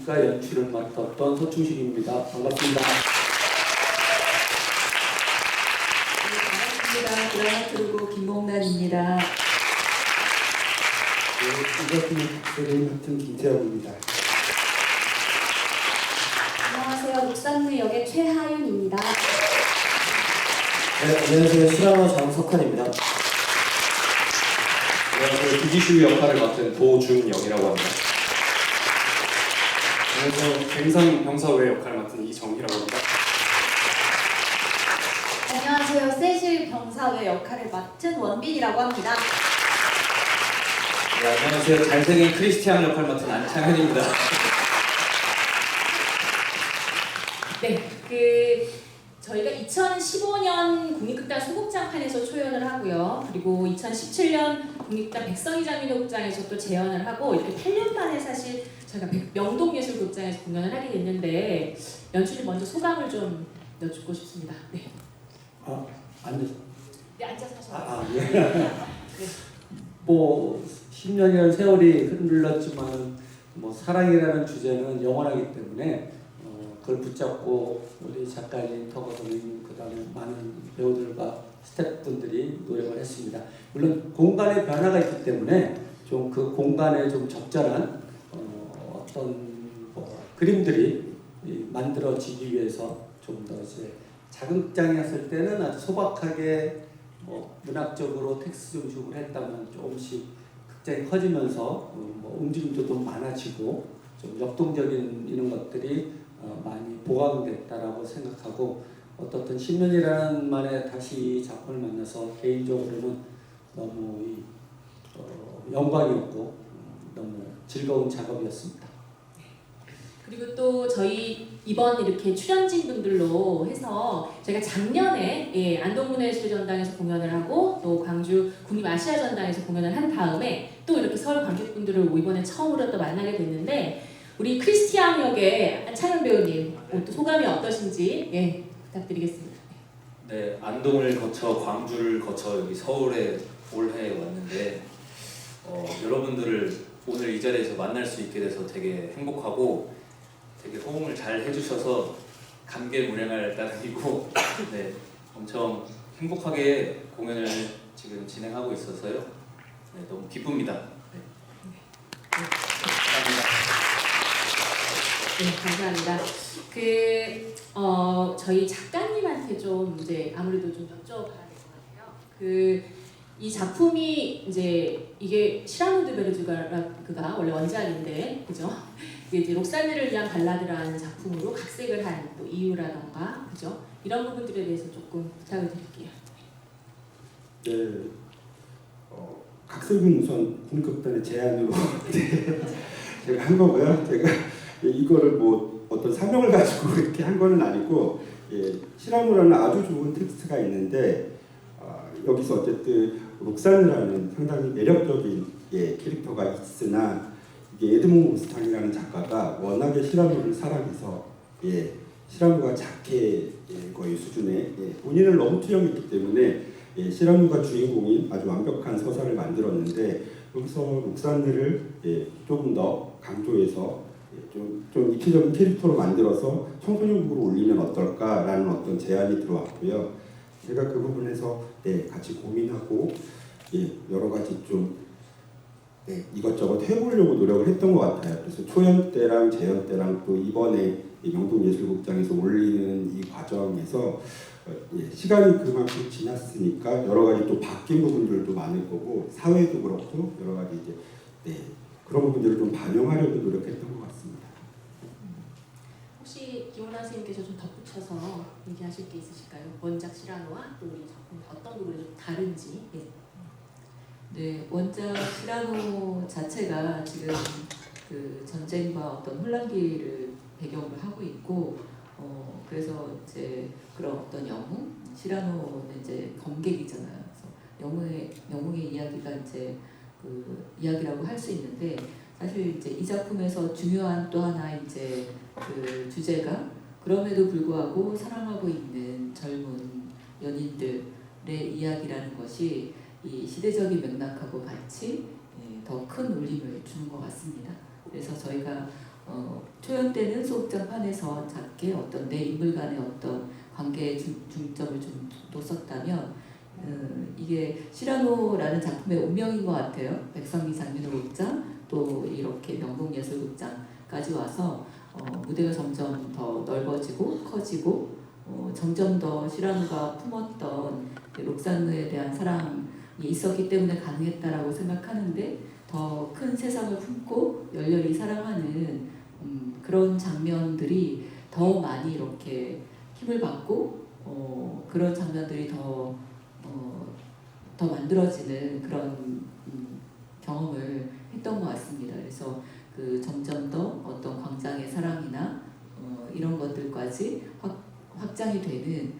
작가 연출을 맡았던 서충식입니다. 반갑습니다. 반갑습니다. 드라마 트루고 김몽란입니다. 이것은 박세림 같은 김태형입니다. 안녕하세요. 녹산루 역의 최하윤입니다. 네, 안녕하세요. 실화마 장석환입니다. 안녕하세요. 기지슈 역할을 맡은 도준영이라고 합니다. 안녕하세요. 갱상 병사회 역할을 맡은 이정희라고 합니다. 안녕하세요. 세실 병사의 역할을 맡은 원빈이라고 합니다. 네, 안녕하세요. 잘생긴 크리스티안 역할 맡은 안창현입니다. 네, 저희가 2015년 국립극단 소극장판에서 초연을 하고요. 그리고 2017년 국립극단 백성희 장민호극장에서 또 재연을 하고 이렇게 8년 만에 사실 저희가 명동예술극장에서 공연을 하게 됐는데 연출님 먼저 소감을 좀 여쭙고 싶습니다. 네. 앉으세요. 네, 앉아서 하셔도 예. 뭐 10년이라는 세월이 흔들렸지만 뭐 사랑이라는 주제는 영원하기 때문에 그걸 붙잡고 우리 작가님, 터거선님, 그다음에 많은 배우들과 스태프분들이 노력을 했습니다. 물론 공간의 변화가 있기 때문에 좀 그 공간에 좀 적절한 어떤 그림들이 만들어지기 위해서 좀 더 이제 작은 극장이었을 때는 아주 소박하게 문학적으로 텍스트 중심으로 했다면 조금씩 극장이 커지면서 움직임도 좀 많아지고 좀 역동적인 이런 것들이 많이 보강됐다라고 생각하고 어떻든 10년이라는 만에 다시 이 작품을 만나서 개인적으로는 너무 영광이었고 너무 즐거운 작업이었습니다. 그리고 또 저희 이번 이렇게 출연진 분들로 해서 저희가 작년에 안동문화예술전당에서 공연을 하고 또 광주 국립아시아전당에서 공연을 한 다음에 또 이렇게 서울 관객분들을 이번에 처음으로 또 만나게 됐는데 우리 크리스티앙 역의 안창현 배우님 또 소감이 어떠신지 부탁드리겠습니다. 네, 안동을 거쳐 광주를 거쳐 여기 서울에 올해 왔는데 여러분들을 오늘 이 자리에서 만날 수 있게 돼서 되게 행복하고 되게 호응을 잘 해주셔서 감개무량할 따름이고 네, 엄청 행복하게 공연을 지금 진행하고 있어서요. 네, 너무 기쁩니다. 네. 감사합니다. 네, 감사합니다. 저희 작가님한테 좀 이제 아무래도 좀 여쭤봐야 될 것 같아요. 이 작품이 이제 이게 시라노 드 베르주가가 원래 원작인데, 그죠? 이제 록살리를 위한 발라드라는 작품으로 각색을 한 또 이유라던가, 그죠? 이런 부분들에 대해서 조금 부탁을 드릴게요. 네, 각색은 우선 국립극단의 제안으로 제가 한 거고요. 제가 이거를 뭐 어떤 사명을 가지고 이렇게 한 거는 아니고 시라노라는 아주 좋은 텍스트가 있는데 여기서 어쨌든 록산이라는 상당히 매력적인 캐릭터가 있으나 이게 에드몽 오스탕이라는 작가가 워낙에 시라노를 사랑해서 시라노가 작게 거의 수준의 본인을 너무 투영했기 때문에 시라노가 주인공인 아주 완벽한 서사를 만들었는데 여기서 록산들을 조금 더 강조해서 좀 입체적인 캐릭터로 만들어서 청소년국으로 올리면 어떨까라는 어떤 제안이 들어왔고요. 제가 그 부분에서 같이 고민하고 여러 가지 좀 이것저것 해보려고 노력을 했던 것 같아요. 그래서 초연 때랑 재연 때랑 또 이번에 명동예술극장에서 올리는 이 과정에서 시간이 그만큼 지났으니까 여러 가지 또 바뀐 부분들도 많을 거고 사회도 그렇고 여러 가지 이제 그런 부분들을 좀 반영하려고 노력했던 것 같습니다. 혹시 김원환 선생님께서 좀 덧붙여서 얘기하실 게 있으실까요? 원작 시라노와 또 우리 작품 어떤 부분이 좀 다른지. 네, 원작 시라노 자체가 지금 그 전쟁과 어떤 혼란기를 배경으로 하고 있고, 그래서 이제 그런 어떤 영웅, 시라노는 이제 검객이잖아요. 그래서 영웅의 이야기가 이제 그 이야기라고 할 수 있는데, 사실 이제 이 작품에서 중요한 또 하나 이제 그 주제가 그럼에도 불구하고 사랑하고 있는 젊은 연인들의 이야기라는 것이 이 시대적인 맥락하고 같이 더 큰 울림을 주는 것 같습니다. 그래서 저희가 초연 때는 소극장판에서 작게 어떤 내 인물 간의 어떤 관계에 중점을 좀 뒀었다면 이게 시라노라는 작품의 운명인 것 같아요. 백선미 장민호극장 또 이렇게 명동예술극장까지 와서 무대가 점점 더 넓어지고 커지고 점점 더 시라노가 품었던 록산느에 대한 사랑이 있었기 때문에 가능했다라고 생각하는데 더 큰 세상을 품고 열렬히 사랑하는 그런 장면들이 더 많이 이렇게 힘을 받고 그런 장면들이 더 만들어지는 그런 경험을 했던 것 같습니다. 그래서 그 점점 더 어떤 광장의 사랑이나 이런 것들까지 확장이 되는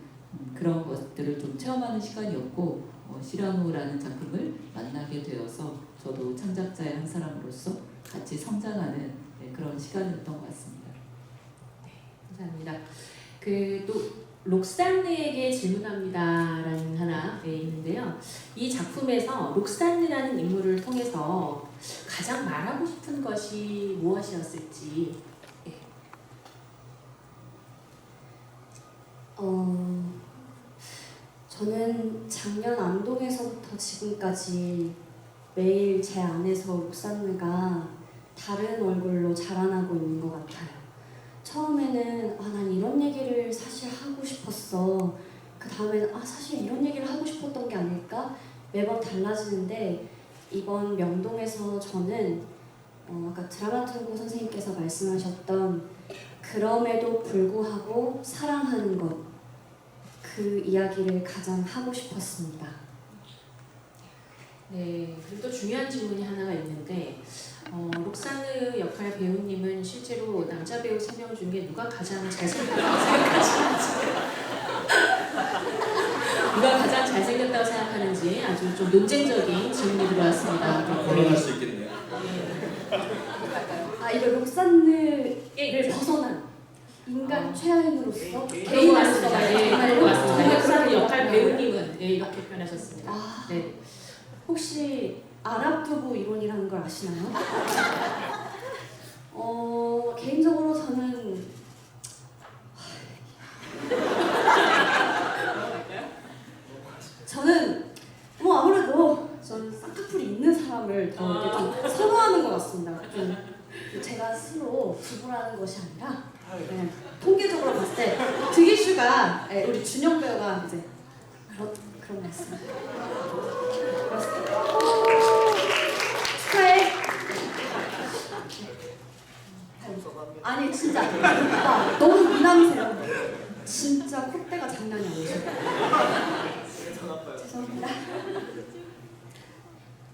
그런 것들을 좀 체험하는 시간이었고 시라노라는 작품을 만나게 되어서 저도 창작자의 한 사람으로서 같이 성장하는 그런 시간이었던 것 같습니다. 감사합니다. 또 록산느에게 질문합니다라는 하나 있는데요. 이 작품에서 록산느라는 인물을 통해서 가장 말하고 싶은 것이 무엇이었을지. 저는 작년 안동에서부터 지금까지 매일 제 안에서 록산느가 다른 얼굴로 자라나고 있는 것 같아요. 처음에는 난 이런 얘기를 사실 하고 싶었어. 그 다음에는 사실 이런 얘기를 하고 싶었던 게 아닐까? 매번 달라지는데 이번 명동에서 저는 아까 드라마tur고 선생님께서 말씀하셨던 그럼에도 불구하고 사랑하는 것, 그 이야기를 가장 하고 싶었습니다. 네, 그리고 또 중요한 질문이 하나가 있는데 록산느 역할 배우님은 실제로 남자 배우 3명 중에 누가 가장 잘생겼다고 생각하시는지 누가 가장 잘생겼다고 생각하는지 아주 좀 논쟁적인 질문이 들어왔습니다. 곤란할 수 있겠네요. 이거 록산느를 벗어난 인간 최하인으로서 개인으로서 정말로 맞습니다. 록산느 록산느 역할 배우님은 이렇게 표현하셨습니다. 네. 혹시 아랍두부 이론이라는 걸 아시나요? 개인적으로 저는 아무래도 저는 쌍꺼풀이 있는 사람을 더 이렇게 좀 선호하는 것 같습니다. 좀 제가 스스로 두부라는 것이 아니라 통계적으로 봤을 때 득이슈가 우리 준영 배우가 이제 그런 말씀. 축하해. 아니 진짜 오빠 너무 미남이세요. 진짜 콧대가 장난이 아니죠. 죄송합니다.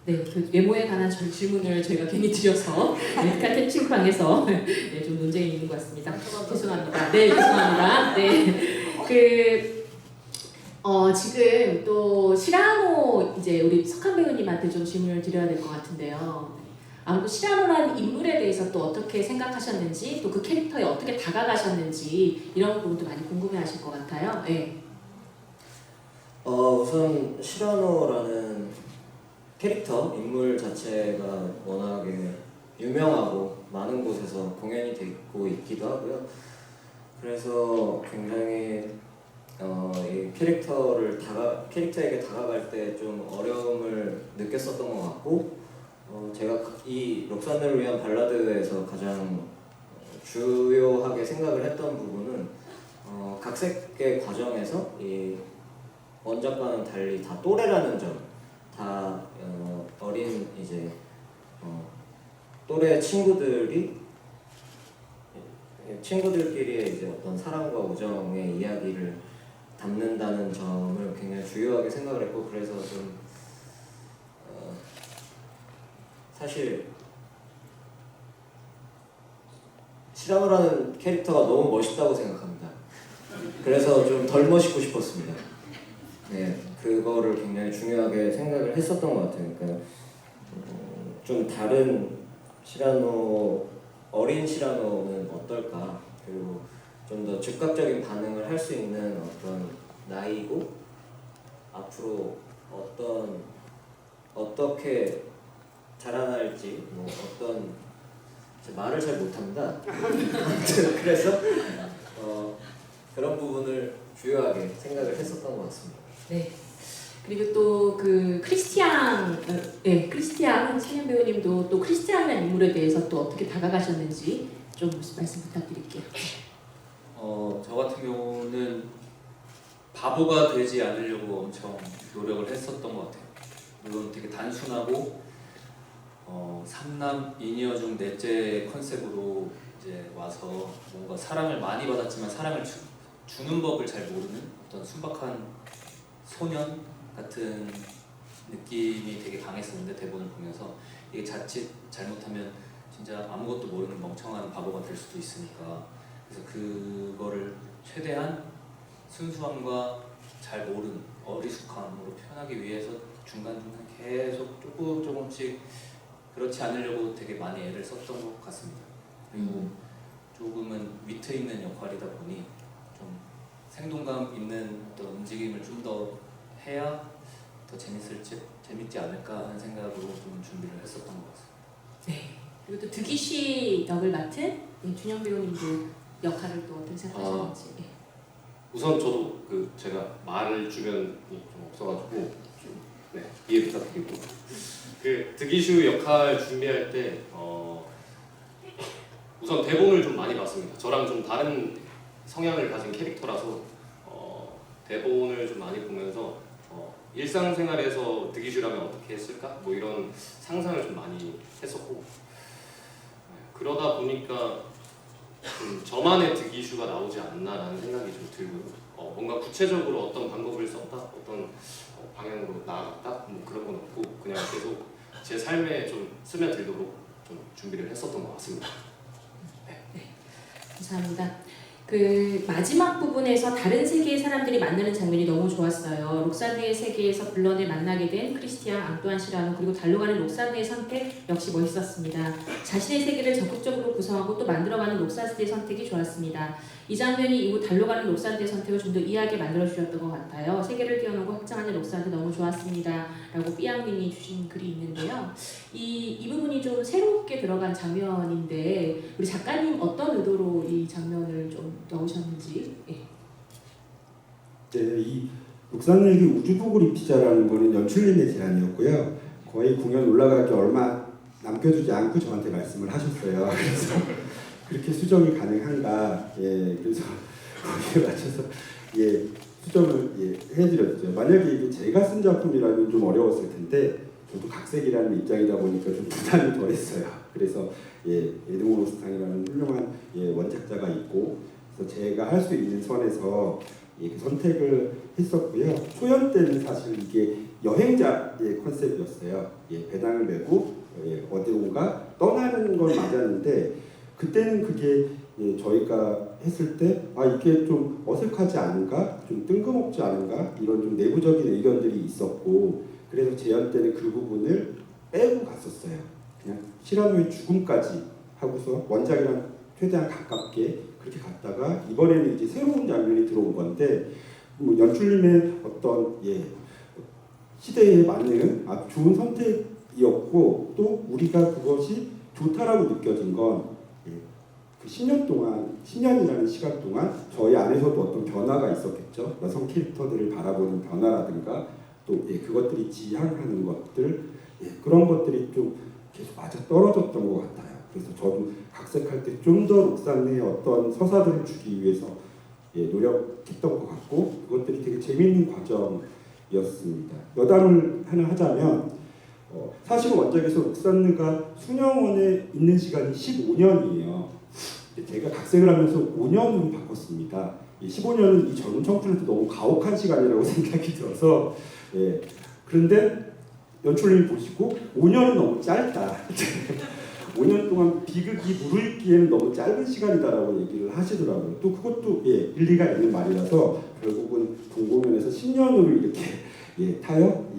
네, 그 외모에 관한 질문을 저희가 괜히 드려서 카테칭방에서 좀 논쟁이 있는 것 같습니다. 죄송합니다. 네, 죄송합니다. 네, 지금 또 시라노 이제 우리 석한 배우님한테 좀 질문을 드려야 될 것 같은데요. 아무튼 시라노라는 인물에 대해서 또 어떻게 생각하셨는지, 또 그 캐릭터에 어떻게 다가가셨는지 이런 부분도 많이 궁금해하실 것 같아요. 네. 우선 시라노라는 캐릭터, 인물 자체가 워낙에 유명하고 많은 곳에서 공연이 되고 있기도 하고요. 그래서 굉장히 이 캐릭터에게 다가갈 때 좀 어려움을 느꼈었던 것 같고, 제가 이 록산느를 위한 발라드에서 가장 주요하게 생각을 했던 부분은 각색의 과정에서 이 원작과는 달리 다 또래라는 점, 다 어린 이제 또래 친구들끼리의 이제 어떤 사랑과 우정의 이야기를 담는다는 점을 굉장히 중요하게 생각을 했고, 그래서 좀 사실 시라노라는 캐릭터가 너무 멋있다고 생각합니다. 그래서 좀 덜 멋있고 싶었습니다. 네, 그거를 굉장히 중요하게 생각을 했었던 것 같아요. 그러니까 좀 다른 시라노, 어린 시라노는 어떨까? 그리고 좀 더 즉각적인 반응을 할 수 있는 어떤 나이고, 앞으로 어떻게 자라날지, 어떤 말을 잘 못합니다. 아무튼 그래서 그런 부분을 주요하게 생각을 했었던 것 같습니다. 네. 그리고 또 그 크리스티앙, 크리스티앙 신현 배우님도 또 크리스티앙이라는 인물에 대해서 또 어떻게 다가가셨는지 좀 말씀 부탁드릴게요. 저 같은 경우는 바보가 되지 않으려고 엄청 노력을 했었던 것 같아요. 물론 되게 단순하고 삼남 이녀 중 넷째 컨셉으로 이제 와서 뭔가 사랑을 많이 받았지만 사랑을 주는 법을 잘 모르는 어떤 순박한 소년 같은 느낌이 되게 강했었는데, 대본을 보면서 이게 자칫 잘못하면 진짜 아무것도 모르는 멍청한 바보가 될 수도 있으니까, 그래서 그거를 최대한 순수함과 잘 모르는 어리숙함으로 표현하기 위해서 중간중간 계속 조금씩 그렇지 않으려고 되게 많이 애를 썼던 것 같습니다. 그리고 조금은 위트 있는 역할이다 보니 좀 생동감 있는 어떤 움직임을 좀 더 해야 더 재밌지 않을까 하는 생각으로 좀 준비를 했었던 것 같습니다. 네. 그리고 또 득이씨 역을 맡은 준영 배우님도 역할을 또 어떻게 생각하셨는지. 네. 우선 저도 제가 말을 주변이 좀 없어가지고 좀 이해 부탁드리고, 득이슈 역할 준비할 때 우선 대본을 좀 많이 봤습니다. 저랑 좀 다른 성향을 가진 캐릭터라서 대본을 좀 많이 보면서 일상생활에서 득이슈라면 어떻게 했을까? 뭐 이런 상상을 좀 많이 했었고, 그러다 보니까 좀 저만의 득이슈가 나오지 않나라는 생각이 좀 들고요. 뭔가 구체적으로 어떤 방법을 썼다, 어떤 방향으로 나아갔다, 뭐 그런 건 없고 그냥 계속 제 삶에 좀 스며들도록 좀 준비를 했었던 것 같습니다. 감사합니다. 그 마지막 부분에서 다른 세계의 사람들이 만나는 장면이 너무 좋았어요. 록산드의 세계에서 블런을 만나게 된 크리스티앙 앙뚜안 시라노, 그리고 달로 가는 록산드의 선택 역시 멋있었습니다. 자신의 세계를 적극적으로 구성하고 또 만들어가는 록산드의 선택이 좋았습니다. 이 장면이 이후 달로 가는 록산드의 선택을 좀 더 이해하게 만들어주셨던 것 같아요. 세계를 뛰어넘고 확장하는 록산드 너무 좋았습니다. 라고 삐양님이 주신 글이 있는데요. 이 부분이 좀 새롭게 들어간 장면인데 우리 작가님 어떤 의도로 이 장면을 좀 넣으셨는지. 예. 네, 이 록산일기 우주복을 입히자라는 거는 연출님의 제안이었고요. 거의 공연 올라가기 얼마 남겨두지 않고 저한테 말씀을 하셨어요. 그래서 그렇게 수정이 가능한가? 그래서 거기에 맞춰서 수정을 해드렸죠. 만약에 이게 제가 쓴 작품이라면 좀 어려웠을 텐데 저도 각색이라는 입장이다 보니까 좀 부담이 덜했어요. 그래서 에드몽 로스탕이라는 훌륭한 원작자가 있고, 그래서 제가 할 수 있는 선에서 그 선택을 했었고요. 초연 때는 사실 이게 여행자의 컨셉이었어요. 배낭을 메고 어디론가 떠나는 건 맞았는데, 그때는 그게 저희가 했을 때 이게 좀 어색하지 않은가, 좀 뜬금없지 않은가, 이런 좀 내부적인 의견들이 있었고, 그래서 재연 때는 그 부분을 빼고 갔었어요. 그냥 시라노의 죽음까지 하고서 원작이랑 최대한 가깝게 그렇게 갔다가 이번에는 이제 새로운 장면이 들어온 건데, 뭐 연출님의 어떤 시대에 맞는 아주 좋은 선택이었고, 또 우리가 그것이 좋다라고 느껴진 건 그 10년 동안, 10년이라는 시간 동안 저희 안에서도 어떤 변화가 있었겠죠. 여성 캐릭터들을 바라보는 변화라든가 또 그것들이 지향하는 것들, 그런 것들이 좀 계속 맞아 떨어졌던 것 같아요. 그래서 저도 각색할 때 좀 더 록산의 어떤 서사들을 주기 위해서 노력했던 것 같고, 그것들이 되게 재미있는 과정이었습니다. 여담을 하나 하자면 사실 원작에서 록산느가 수녀원에 있는 시간이 15년이에요. 제가 각색을 하면서 5년으로 바꿨습니다. 15년은 이 젊은 청춘한테 너무 가혹한 시간이라고 생각이 들어서, 그런데 연출님이 보시고 5년은 너무 짧다. 5년 동안 비극이 무르익기에는 너무 짧은 시간이다라고 얘기를 하시더라고요. 또 그것도 일리가 있는 말이라서 결국은 동공연에서 10년으로 이렇게 타협,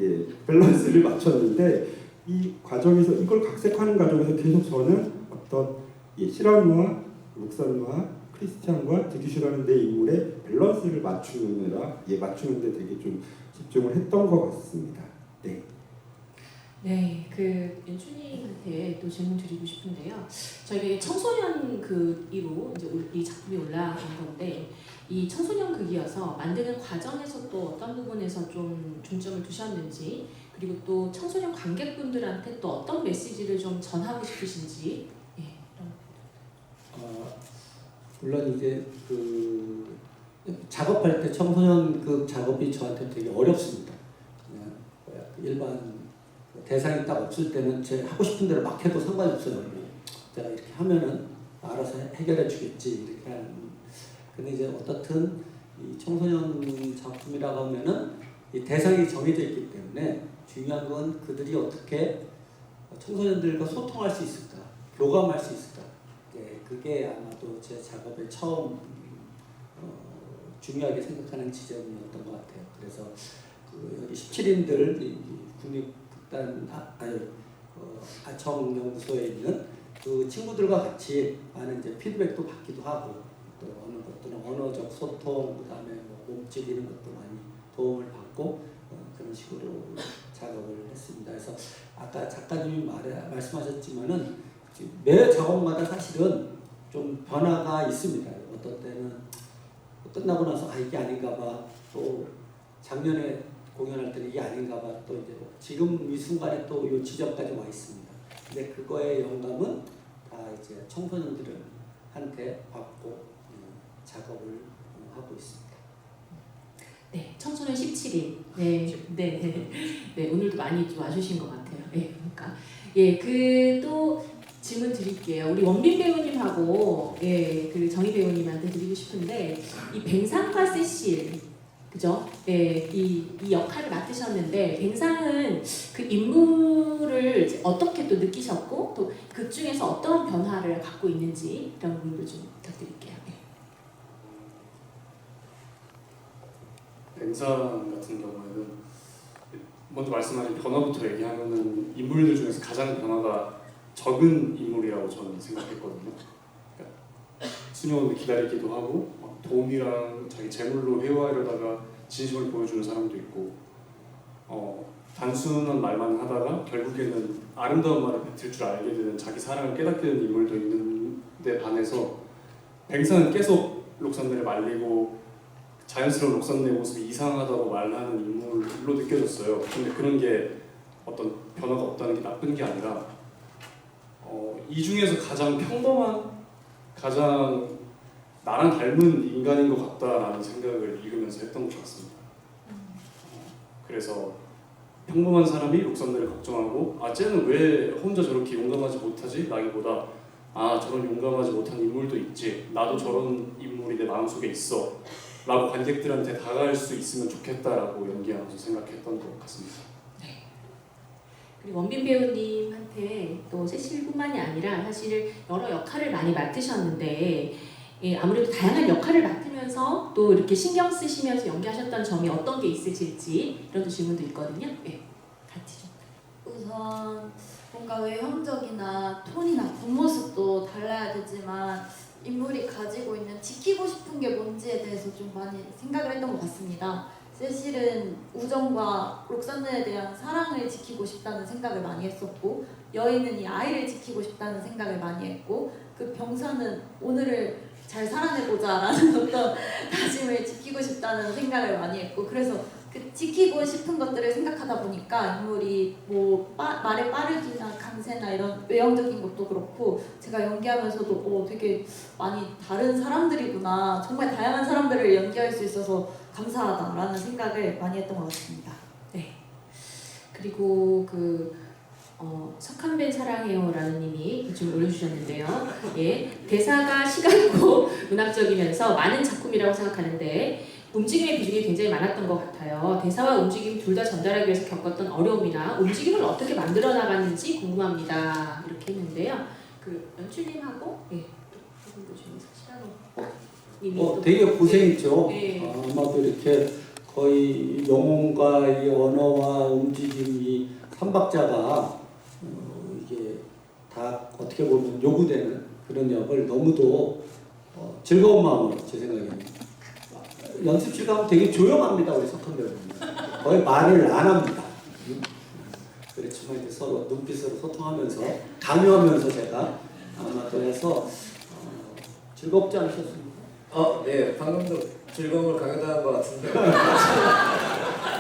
밸런스를 맞췄는데, 이 과정에서 이걸 각색하는 과정에서 계속 저는 어떤 시라노와 록산과 크리스티안과 득이슈라는 내 인물의 밸런스를 맞추느라 맞추는데 되게 좀 집중을 했던 것 같습니다. 네. 네, 그 연춘님한테 또 질문 드리고 싶은데요. 저희가 청소년 극으로 이제 이 작품이 올라온 건데 이 청소년 극이어서 만드는 과정에서 또 어떤 부분에서 좀 중점을 두셨는지, 그리고 또 청소년 관객분들한테 또 어떤 메시지를 좀 전하고 싶으신지. 예, 이런. 물론 이제 그 작업할 때 청소년 그 작업이 저한테 되게 어렵습니다. 그냥 일반 대상이 딱 없을 때는 제 하고 싶은 대로 막 해도 상관이 없어요. 제가 이렇게 하면은 알아서 해결해 주겠지 이렇게 하는. 근데 이제 어떻든 이 청소년 작품이라고 하면은 이 대상이 정해져 있기 때문에 중요한 건 그들이 어떻게 청소년들과 소통할 수 있을까, 교감할 수 있을까. 네, 그게 아마도 제 작업의 처음 중요하게 생각하는 지점이었던 것 같아요. 그래서 그 여기 17인들 국립극단 아청연구소에 있는 그 친구들과 같이 많은 이제 피드백도 받기도 하고, 또 어느 것들은 언어적 소통, 그다음에 뭐 몸짓 이런 것도 많이 도움을 받고 그런 식으로 작업을 했습니다. 그래서 아까 작가님이 말씀하셨지만은 매 작업마다 사실은 좀 변화가 있습니다. 어떤 때는 끝나고 나서 이게 아닌가 봐, 또 작년에 공연할 때는 이게 아닌가 봐, 또 이제 지금 이 순간에 또 이 지점까지 와 있습니다. 근데 그거의 영감은 다 이제 청소년들한테 받고 작업을 하고 있습니다. 네, 청소년 17인. 네, 오늘도 많이 좀 와주신 것 같아요. 네, 그러니까 그 또 질문 드릴게요. 우리 원빈 배우님하고 그 정희 배우님한테 드리고 싶은데 이 뱅상과 세실, 그죠? 이 역할을 맡으셨는데 뱅상은 그 인물을 어떻게 또 느끼셨고 또 극 중에서 어떤 변화를 갖고 있는지 이런 부분을 좀 부탁드릴게요. 뱅상 같은 경우에는 먼저 말씀하신 변화부터 얘기하면은 인물들 중에서 가장 변화가 적은 인물이라고 저는 생각했거든요. 그러니까 수녀원을 기다리기도 하고 도움이랑 자기 재물로 회화하려다가 진심을 보여주는 사람도 있고, 단순한 말만 하다가 결국에는 아름다운 말을 뱉을 줄 알게 되는, 자기 사랑을 깨닫게 되는 인물도 있는데 반해서 뱅상은 계속 록산네를 말리고 자연스러운 록산네 모습이 이상하다고 말하는 인물로 느껴졌어요. 근데 그런 게 어떤 변화가 없다는 게 나쁜 게 아니라 이 중에서 가장 평범한, 가장 나랑 닮은 인간인 것 같다라는 생각을 읽으면서 했던 것 같습니다. 그래서 평범한 사람이 록산네를 걱정하고 쟤는 왜 혼자 저렇게 용감하지 못하지? 라기보다 저런 용감하지 못한 인물도 있지, 나도 저런 인물이 내 마음속에 있어 라고 관객들한테 다가갈 수 있으면 좋겠다라고 연기하면서 생각했던 것 같습니다. 네. 그리고 원빈 배우님한테 또 세실뿐만이 아니라 사실 여러 역할을 많이 맡으셨는데 아무래도 다양한 역할을 맡으면서 또 이렇게 신경 쓰시면서 연기하셨던 점이 어떤 게 있으실지 이런 질문도 있거든요. 같이 좀. 우선 뭔가 외형적이나 톤이나 겉모습도 달라야 되지만 인물이 가지고 있는 지키고 싶은 게 뭔지에 대해서 좀 많이 생각을 했던 것 같습니다. 세실은 우정과 록산네에 대한 사랑을 지키고 싶다는 생각을 많이 했었고, 여인은 이 아이를 지키고 싶다는 생각을 많이 했고, 그 병사는 오늘을 잘 살아내보자 라는 어떤 다짐을 지키고 싶다는 생각을 많이 했고, 그래서 그 지키고 싶은 것들을 생각하다 보니까 인물이 말의 빠르기나 강세나 이런 외형적인 것도 그렇고, 제가 연기하면서도 되게 많이 다른 사람들이구나, 정말 다양한 사람들을 연기할 수 있어서 감사하다라는 생각을 많이 했던 것 같습니다. 네. 그리고 석한벤 사랑해요라는 님이 좀 올려주셨는데요. 대사가 시각고 문학적이면서 많은 작품이라고 생각하는데 움직임의 비중이 굉장히 많았던 것 같아요. 대사와 움직임 둘 다 전달하기 위해서 겪었던 어려움이나 움직임을 어떻게 만들어 나갔는지 궁금합니다. 이렇게 했는데요. 연출님하고 되게 고생했죠. 네. 아마도 이렇게 거의 영혼과 이 언어와 움직임이 삼박자가 이게 다 어떻게 보면 요구되는 그런 역을 너무도 즐거운 마음으로, 제 생각에는 연습실 가면 되게 조용합니다. 우리 석한 배우님 거의 말을 안 합니다. 그렇지만 이제 서로 눈빛으로 소통하면서 강요하면서 제가 아마 또 해서 즐겁지 않으셨습니까? 네, 방금도 즐거움을 강요당한 것 같은데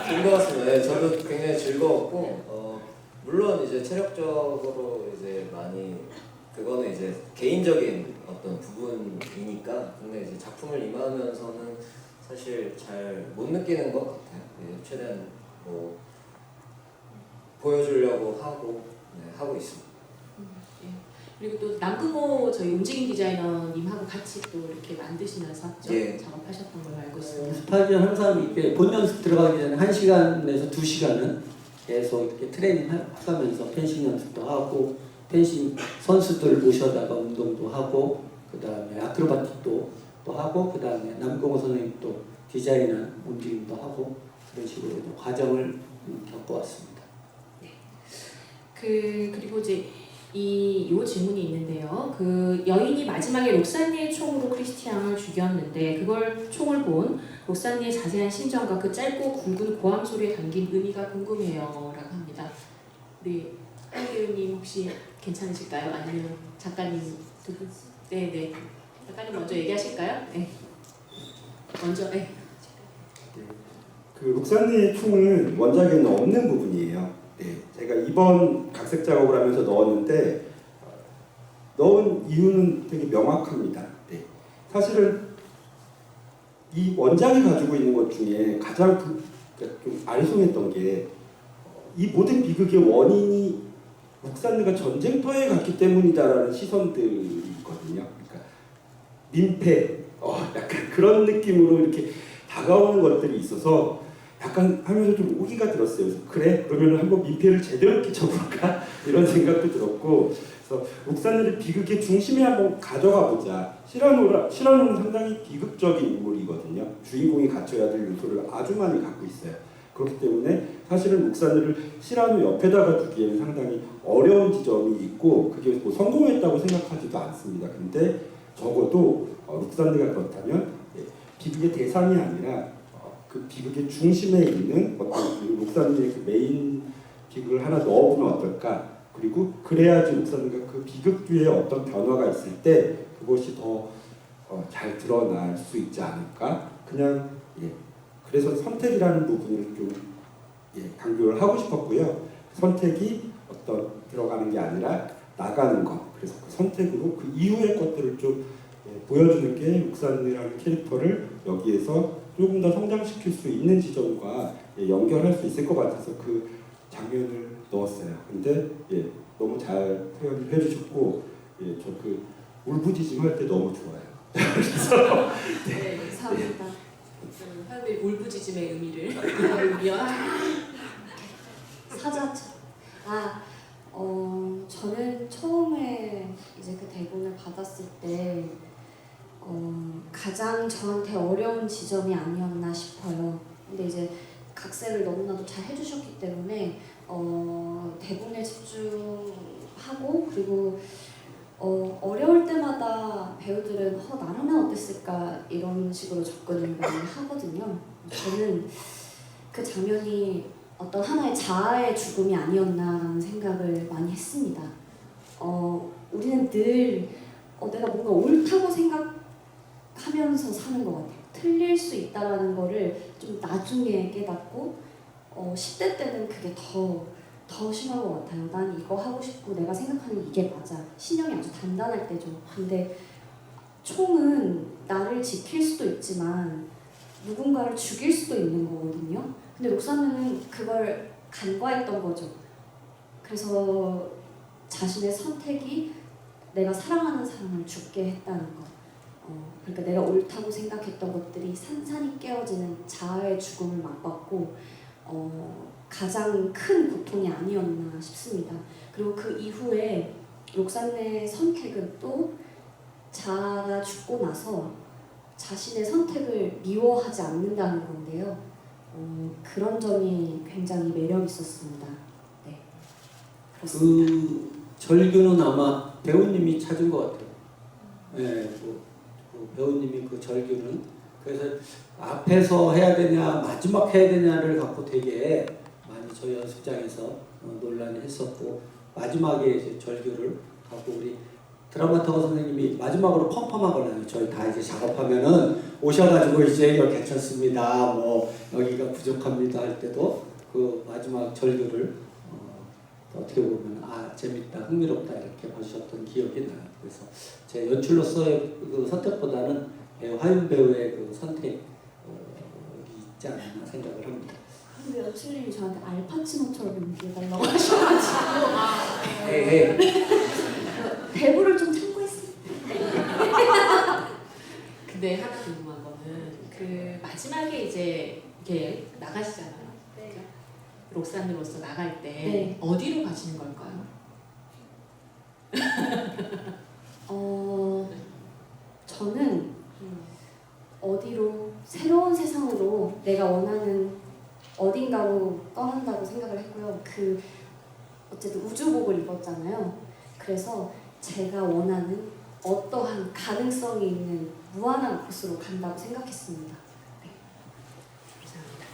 즐거웠습니다. 네, 저도 굉장히 즐거웠고 물론 이제 체력적으로 이제 많이 그거는 이제 개인적인 어떤 부분이니까 근데 이제 작품을 임하면서는 사실 잘 못 느끼는 것 같아요. 네, 최대한 뭐 보여주려고 하고 있습니다. 그리고 또 남궁호 저희 움직임 디자이너님하고 같이 또 이렇게 만드시면서 예. 작업하셨던 걸로 알고 있습니다. 스타디언 항상 이렇게 본 연습 들어가기 전에 1시간에서 2시간은 계속 이렇게 트레이닝 하면서 펜싱 연습도 하고 펜싱 선수들 모셔다가 운동도 하고 그 다음에 아크로바틱도 또 하고 그 다음에 남궁호 선생님 또 디자인한 움직임도 하고 그런 식으로 좀 과정을 겪어왔습니다. 그리고 이제 요 질문이 있는데요. 그 여인이 마지막에 록산니의 총으로 크리스티앙을 죽였는데 그걸 총을 본 록산니의 자세한 심정과 그 짧고 굵은 고함 소리에 담긴 의미가 궁금해요라고 합니다. 네, 한 배우님 혹시 괜찮으실까요? 아니면 작가님 두 분? 네. 작가님 먼저 얘기하실까요? 네. 먼저. 네. 그 록산니의 총은 원작에는 없는 부분이에요. 네, 제가 이번 각색 작업을 하면서 넣었는데 넣은 이유는 되게 명확합니다. 네, 사실은 이 원작이 가지고 있는 것 중에 가장 좀 아리송했던 게 이 모든 비극의 원인이 록산니가 전쟁터에 갔기 때문이다라는 시선들이 있거든요. 그러니까 민폐, 약간 그런 느낌으로 이렇게 다가오는 것들이 있어서 약간 하면서 좀 오기가 들었어요. 그래서 그래? 그러면 한번 민폐를 제대로 끼쳐볼까? 이런 생각도 들었고 그래서 록산니를 비극의 중심에 한번 가져가 보자. 시라노는 상당히 비극적인 인물이거든요. 주인공이 갖춰야 될 요소를 아주 많이 갖고 있어요. 그렇기 때문에 사실은 록산니를 시라노 옆에다가 두기에는 상당히 어려운 지점이 있고 그게 뭐 성공했다고 생각하지도 않습니다. 근데 적어도 록산니가 그렇다면 비극의 대상이 아니라 그 비극의 중심에 있는 어떤 그 록산니의 그 메인 비극을 하나 넣어보면 어떨까? 그리고 그래야지 록산니가 그 비극 뒤에 어떤 변화가 있을 때 그것이 더 잘 드러날 수 있지 않을까? 그냥 그래서 선택이라는 부분을 좀 강조를 하고 싶었고요. 선택이 어떤 들어가는 게 아니라 나가는 것. 그래서 그 선택으로 그 이후의 것들을 좀 보여주는 게 록산니라는 캐릭터를 여기에서 조금 더 성장시킬 수 있는 지점과 연결할 수 있을 것 같아서 그 장면을 넣었어요. 근데 너무 잘 표현을 해주셨고 저 그 울부짖음 할 때 너무 좋아요. 그래서 네, 감사합니다. 사람들이 울부짖음의 의미를 사자처럼. 저는 처음에 이제 그 대본을 받았을 때 가장 저한테 어려운 지점이 아니었나 싶어요. 근데 이제 각색을 너무나도 잘 해주셨기 때문에 대본에 집중하고 그리고 어려울 때마다 배우들은 나라면 어땠을까 이런 식으로 접근을 많이 하거든요. 저는 그 장면이 어떤 하나의 자아의 죽음이 아니었나라는 생각을 많이 했습니다. 우리는 늘 내가 뭔가 옳다고 생각하면서 사는 것 같아요. 틀릴 수 있다라는 거를 좀 나중에 깨닫고 10대 때는 그게 더 심한 것 같아요. 난 이거 하고 싶고 내가 생각하는 이게 맞아. 신념이 아주 단단할 때죠. 근데 총은 나를 지킬 수도 있지만 누군가를 죽일 수도 있는 거거든요. 근데 록산니는 그걸 간과했던 거죠. 그래서 자신의 선택이 내가 사랑하는 사람을 죽게 했다는 것. 그러니까 내가 옳다고 생각했던 것들이 산산이 깨어지는 자아의 죽음을 맛봤고 가장 큰 고통이 아니었나 싶습니다. 그리고 그 이후에 록산니의 선택은 또 자아가 죽고 나서 자신의 선택을 미워하지 않는다는 건데요. 그런 점이 굉장히 매력 있었습니다. 네, 그렇습니다. 그 절규는 아마 배우님이 찾은 것 같아요. 네, 그 배우님이 그 절규는 그래서 앞에서 해야 되냐 마지막 해야 되냐를 갖고 되게 많이 많이 저희 연습장에서 논란이 했었고 마지막에 이제 절규를 하고 우리 드라마터거 선생님이 마지막으로 펌펌하거든요. 저희 다 이제 작업하면은 오셔가지고 이제 이거 괜찮습니다. 뭐 여기가 부족합니다 할 때도 그 마지막 절규를 어떻게 보면 재밌다, 흥미롭다 이렇게 봐주셨던 기억이 나요. 그래서 제 연출로서의 그 선택보다는 화윤 배우의 그 선택이 있지 않았나 생각을 합니다. 근데 연출님이 저한테 알파치노처럼 연기해달라고 하셔가지고 대부를 좀 참고했어요. 근데 하나 궁금한 거는 그 마지막에 이제 이렇게 나가시잖아요. 네. 록산으로서 나갈 때 네. 어디로 가시는 걸까요? 저는 어디로 새로운 세상으로 내가 원하는 어딘가로 떠난다고 생각을 했고요. 그 어쨌든 우주복을 입었잖아요. 그래서 제가 원하는 어떠한 가능성이 있는 무한한 곳으로 간다고 생각했습니다. 감사합니다.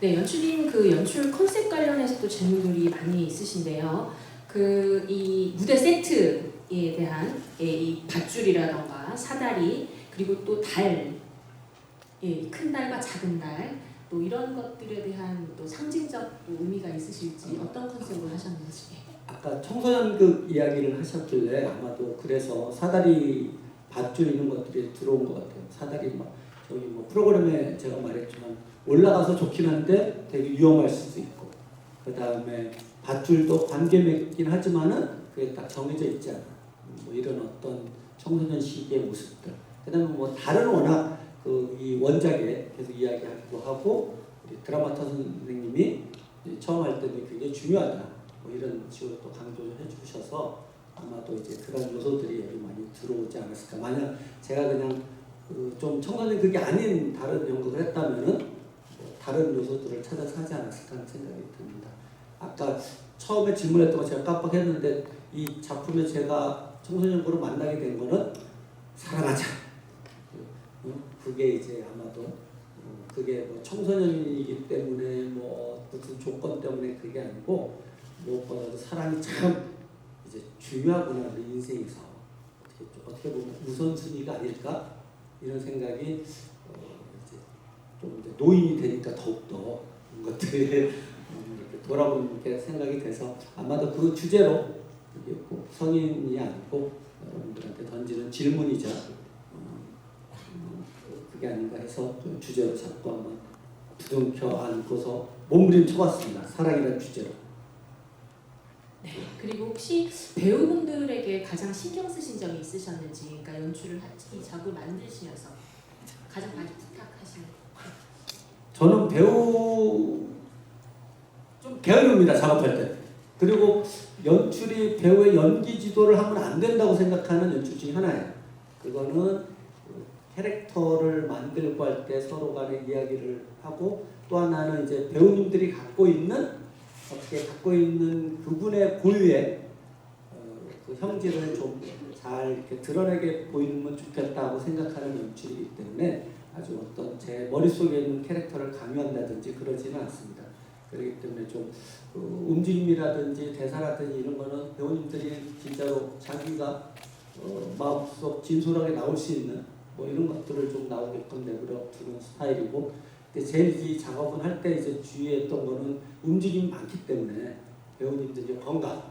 네, 연출님 그 연출 컨셉 관련해서도 질문들이 많이 있으신데요. 그 이 무대 세트에 대한 이 밧줄이라던가 사다리 그리고 또 달, 큰 달과 작은 달 또 이런 것들에 대한 또 상징적 의미가 있으실지 어떤 컨셉으로 하셨는지. 아까 청소년극 이야기를 하셨길래 아마도 그래서 사다리 밧줄 이런 것들이 들어온 것 같아요. 사다리 막 저기 뭐 프로그램에 제가 말했지만 올라가서 좋긴 한데 되게 위험할 수도 있고 그 다음에 밧줄도 관계 맺긴 하지만은 그게 딱 정해져 있지 않아. 뭐 이런 어떤 청소년 시기의 모습들. 그 다음에 뭐 다른 워낙 그 이 원작에 계속 이야기하기도 하고 우리 드라마터 선생님이 처음 할 때는 굉장히 중요하다. 뭐 이런 식으로 또 강조를 해주셔서 아마도 이제 그런 요소들이 여기 많이 들어오지 않았을까. 만약 제가 그냥 좀 청소년 그게 아닌 다른 연극을 했다면은 뭐 다른 요소들을 찾아서 하지 않았을까 하는 생각이 듭니다. 아까 처음에 질문했던 거 제가 깜빡했는데 이 작품에 제가 청소년부로 만나게 된 거는 사랑하자. 그게 이제 아마도 그게 뭐 청소년이기 때문에 뭐 무슨 조건 때문에 그게 아니고 무엇보다도 사랑이 참 이제 중요하구나 우리 인생에서 어떻게 보면 우선순위가 아닐까 이런 생각이 이제 좀 이제 노인이 되니까 더욱더 이런 것들이 이렇게 돌아보는 게 생각이 돼서 아마도 그 주제로 꼭 성인이 아니고 여러분들한테 던지는 질문이자 그게 아닌가 해서 그 주제로 잡고 한번 부둥켜 안고서 몸부림쳐봤습니다. 사랑이라는 주제로. 네. 그리고 혹시 배우분들에게 가장 신경 쓰신 점이 있으셨는지, 그러니까 연출을 이 작을 만드시면서 가장 많이 부탁하시는. 저는 배우 좀 게으릅니다. 작업할 때. 그리고 연출이 배우의 연기 지도를 하면 안 된다고 생각하는 연출 중에 하나예요. 그거는 캐릭터를 만들고 할 때 서로 간의 이야기를 하고 또 하나는 이제 배우님들이 갖고 있는 그분의 고유의 그 형질을 좀 잘 이렇게 드러내게 보이면 좋겠다고 생각하는 연출이기 때문에 아주 어떤 제 머릿속에 있는 캐릭터를 강요한다든지 그러지는 않습니다. 그렇기 때문에 좀 움직임이라든지 대사라든지 이런 거는 배우님들이 진짜로 자기가 마음속 진솔하게 나올 수 있는 뭐 이런 것들을 좀 나오게끔 내버려 두는 스타일이고, 근데 제일 이 작업을 할 때 이제 주의했던 거는 움직임이 많기 때문에 배우님들이 건강,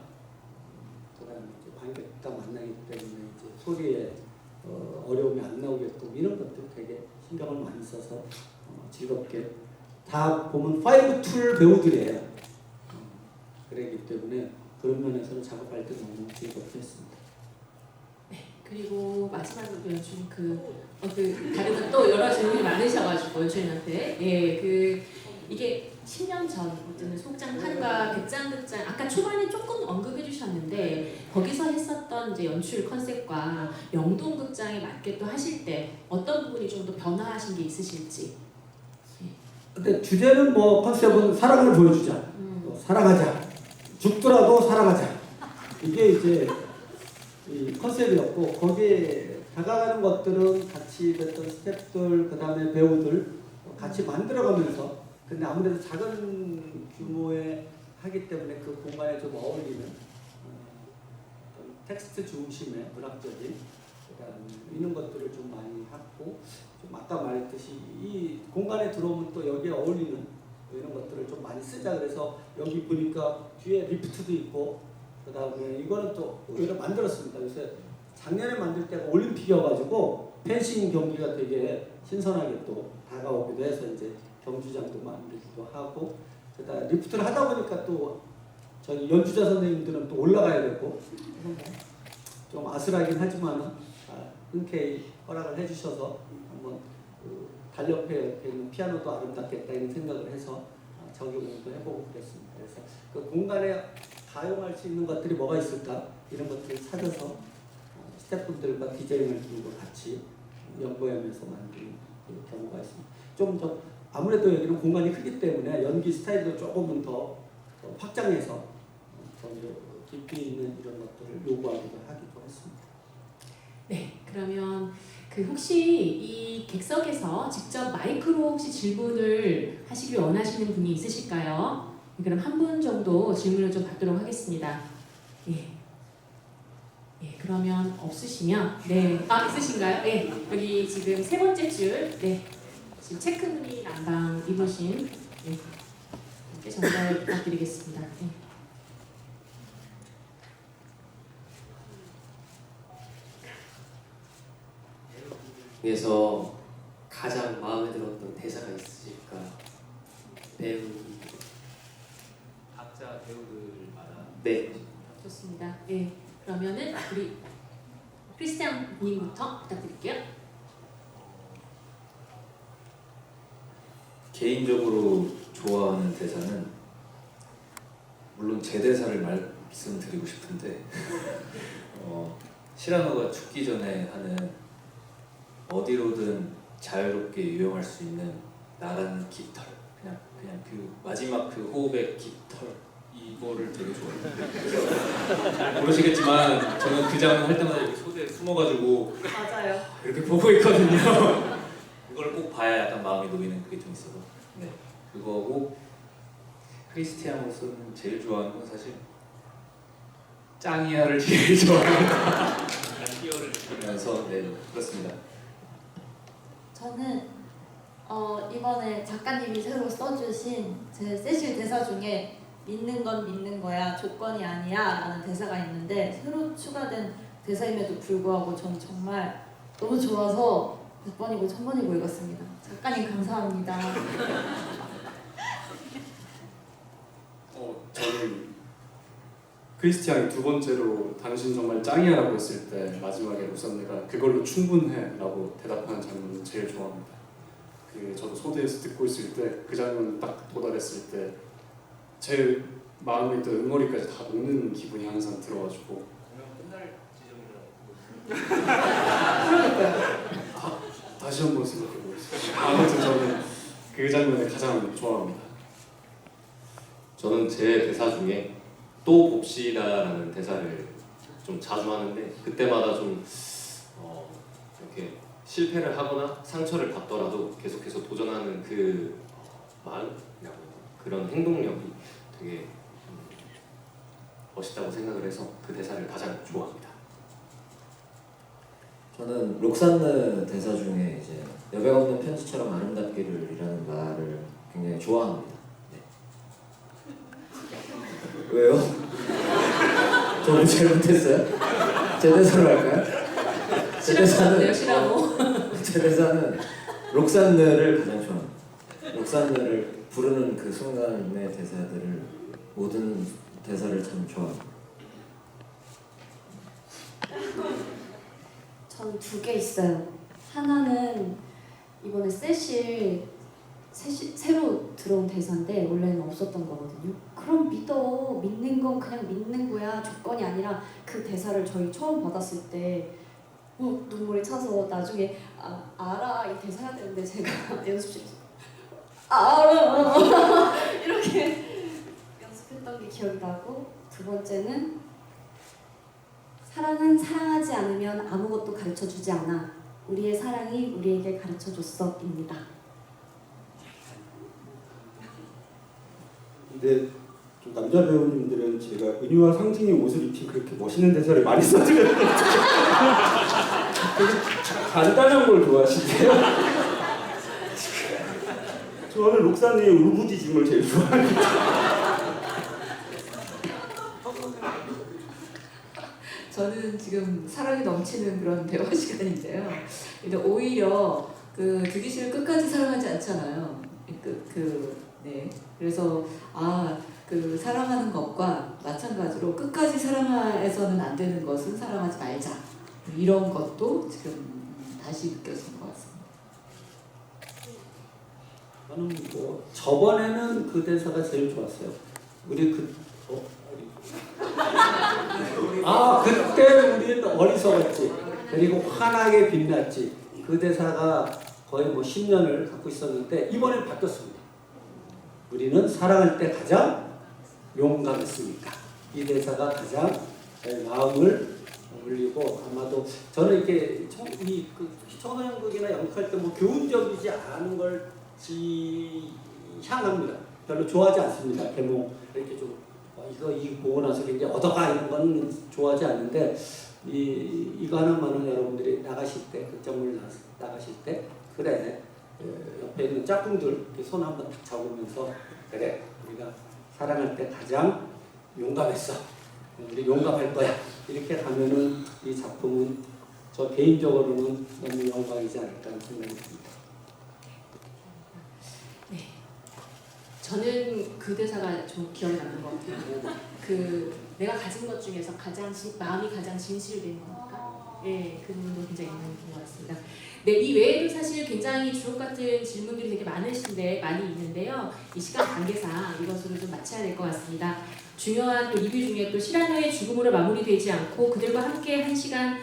그다음에 이제 관객과 만나기 때문에 이제 소리에 어려움이 안 나오게끔 이런 것들 되게 신경을 많이 써서 즐겁게 다 보면 5툴 배우들이에요. 그렇기 때문에 그런 면에서는 작업할 때 너무 즐겁게 했습니다. 그리고 마지막으로 연출님 다른 또 여러 질문이 많으셔가지고 연출님한테 이게 10년 전부터는 속장판과 백장극장 아까 초반에 조금 언급해 주셨는데 거기서 했었던 이제 연출 컨셉과 영동극장에 맞게 또 하실 때 어떤 부분이 좀 더 변화하신 게 있으실지. 근데 주제는 뭐 컨셉은 사랑을 보여주자. 사랑하자. 죽더라도 사랑하자. 이게 이제 이 컨셉이었고 거기에 다가가는 것들은 같이 됐던 스태프들 그다음에 배우들 같이 만들어가면서 근데 아무래도 작은 규모의 하기 때문에 그 공간에 좀 어울리는 좀 텍스트 중심의 문학적인 이런 것들을 좀 많이 하고, 좀 아까 말했듯이 이 공간에 들어오면 또 여기에 어울리는 이런 것들을 좀 많이 쓰자. 그래서 여기 보니까 뒤에 리프트도 있고, 그 다음에 이거는 또 여기다 만들었습니다. 요새 작년에 만들 때가 올림픽이어가지고 펜싱 경기가 되게 신선하게 또 다가오기도 해서 이제 경주장도 만들기도 하고, 그다음 리프트를 하다 보니까 또 저기 연주자 선생님들은 또 올라가야 되고, 좀 아슬하긴 하지만은 흔쾌히 허락을 해주셔서 한번 그 달옆에 옆에 있는 피아노도 아름답겠다 이런 생각을 해서 적용도 해보고 그랬습니다. 그래서 그 공간에 가용할 수 있는 것들이 뭐가 있을까 이런 것들을 찾아서 스태프분들과 디자인을 두고 같이 연구하면서 만든 그 경우가 있습니다. 좀 더 아무래도 여기는 공간이 크기 때문에 연기 스타일도 조금은 더 확장해서 더 깊이 있는 이런 것들을 요구하기도 하기도 했습니다. 네, 그러면 그 혹시 이 객석에서 직접 마이크로 혹시 질문을 하시길 원하시는 분이 있으실까요? 그럼 한 분 정도 질문을 좀 받도록 하겠습니다. 예. 예, 그러면 없으시면 네, 있으신가요? 네, 여기 지금 세 번째 줄, 네, 지금 체크무늬 남방 입으신 네, 이렇게 전달 부탁드리겠습니다. 네. 중에서 가장 마음에 들었던 대사가 있으실까? 배우 각자 배우들마다 네. 좋습니다. 네, 그러면은 우리 크리스티안 님부터 부탁드릴게요. 개인적으로 좋아하는 대사는 물론 제 대사를 말씀드리고 싶은데 시라노가 죽기 전에 하는 어디로든 자유롭게 유영할 수 있는 나라는 깃털, 그냥 그 마지막 그 호흡의 깃털, 이거를 되게 좋아해요. 잘 모르시겠지만 저는 그 장면 할 때마다 여기 소대에 숨어가지고 맞아요. 이렇게 보고 있거든요. 그걸 꼭 봐야 약간 마음이 놓이는 그게 좀 있어서 네, 그거고 크리스티아노스는 제일 좋아하는 건 사실 짱이야를 제일 좋아합니다. 끼어를 주면서 네, 그렇습니다. 저는 이번에 작가님이 새로 써주신 제 세실 대사 중에 믿는 건 믿는 거야, 조건이 아니야 라는 대사가 있는데 새로 추가된 대사임에도 불구하고 저는 정말 너무 좋아서 100번이고 1000번이고 읽었습니다. 작가님 감사합니다. 저는 크리스티안이 두 번째로 당신 정말 짱이야라고 했을 때 마지막에 로산네가 그걸로 충분해 라고 대답하는 장면을 제일 좋아합니다. 저도 소대에서 듣고 있을 때 그 장면 딱 도달했을 때 제 마음에 있던 응어리까지 다 녹는 기분이 항상 들어가지고 끝날 지점이라고. 다시 한번 생각해보겠습니다. 아무튼 저는 그 장면을 가장 좋아합니다. 저는 제 대사 중에 또 봅시다라는 대사를 좀 자주 하는데 그때마다 좀 이렇게 실패를 하거나 상처를 받더라도 계속해서 도전하는 그 마음이라고 그런 행동력이 되게 멋있다고 생각을 해서 그 대사를 가장 좋아합니다. 저는 록산느 대사 중에 이제 여백 없는 편지처럼 아름답기를이라는 말을 굉장히 좋아합니다. 네. 왜요? 저는 잘못했어요? 제 대사로 할까요? 제 대사는 제 대사는 록산느를 가장 좋아합니다. 록산느를 부르는 그 순간의 대사들을 모든 대사를 참 좋아합니다. 저는 2개 있어요. 하나는 이번에 세실 새로 들어온 대사인데 원래는 없었던 거거든요. 그럼 믿어. 믿는 건 그냥 믿는 거야. 조건이 아니라 그 대사를 저희 처음 받았을 때 눈물이 차서 나중에 알아 이 대사 해야 되는데 제가 연습실에서 알아 이렇게 연습했던 게 기억이 나고, 두 번째는 사랑은 사랑하지 않으면 아무것도 가르쳐주지 않아. 우리의 사랑이 우리에게 가르쳐줬어입니다. 근데 좀 남자 배우님들은 제가 은유와 상징의 옷을 입힌 그렇게 멋있는 대사를 많이 써드렸는데 되게 간단한 걸 좋아하시대요. 저는 록사님의 울부짖음을 제일 좋아합니다. 저는 지금 사랑이 넘치는 그런 대화 시간인데요. 근데 오히려 그 드기씨를 끝까지 사랑하지 않잖아요. 네. 그래서 그 사랑하는 것과 마찬가지로 끝까지 사랑해서는 안 되는 것은 사랑하지 말자. 이런 것도 지금 다시 느껴지는 것 같습니다. 저는 뭐 저번에는 그 대사가 제일 좋았어요. 우리 그때 우리는 어리석었지. 그리고 환하게 빛났지. 그 대사가 거의 뭐 10년을 갖고 있었는데 이번엔 바뀌었습니다. 우리는 사랑할 때 가장 용감했으니까. 이 대사가 가장 제 마음을 울리고 아마도 저는 이렇게 청소년극이나 연극할 때 뭐 교훈적이지 않은 걸 향합니다. 별로 좋아하지 않습니다. 개몽 이렇게 좀 이거 보고 나서 굉장히 얻어가 이런 건 좋아하지 않는데 이거 하나만은 여러분들이 나가실 때 극장을 나가실 때 그래 옆에 있는 짝꿍들 손 한번 탁 잡으면서 그래 우리가 사랑할 때 가장 용감했어. 우리 용감할 거야. 이렇게 가면은 이 작품은 저 개인적으로는 너무 영광이지 않을까 하는 생각이 듭니다. 네. 저는 그 대사가 좀 기억에 남는 것 같아요. 내가 가진 것 중에서 마음이 가장 진실된 거니까. 네, 그 부분도 굉장히 인상이 깊은 것 같습니다. 네, 이 외에도 사실 굉장히 주옥 같은 질문들이 되게 많이 있는데요. 이 시간 관계상 이것으로 좀 마쳐야 될 것 같습니다. 중요한 또 리뷰 중에 또 시라노의 죽음으로 마무리되지 않고 그들과 함께 한 시간,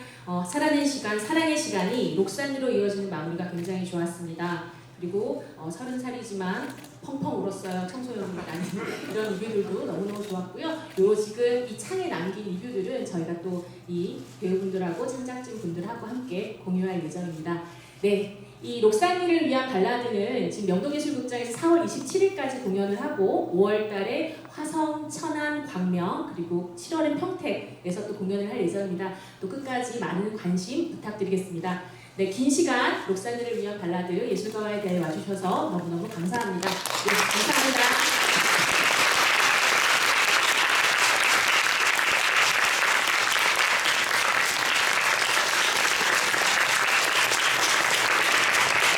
살아낸 시간, 사랑의 시간이 록산으로 이어지는 마무리가 굉장히 좋았습니다. 그리고 30살이지만 펑펑 울었어요. 청소년이라는 이런 리뷰들도 너무너무 좋았고요. 지금 이 창에 남긴 리뷰들은 저희가 또 이 배우분들하고 창작진 분들하고 함께 공유할 예정입니다. 네, 이 록산이를 위한 발라드는 지금 명동예술극장에서 4월 27일까지 공연을 하고 5월달에 화성, 천안, 광명 그리고 7월엔 평택에서 또 공연을 할 예정입니다. 또 끝까지 많은 관심 부탁드리겠습니다. 네, 긴 시간 록산이를 위한 발라드 예술가와의 대화에 와주셔서 너무너무 감사합니다. 네, 감사합니다.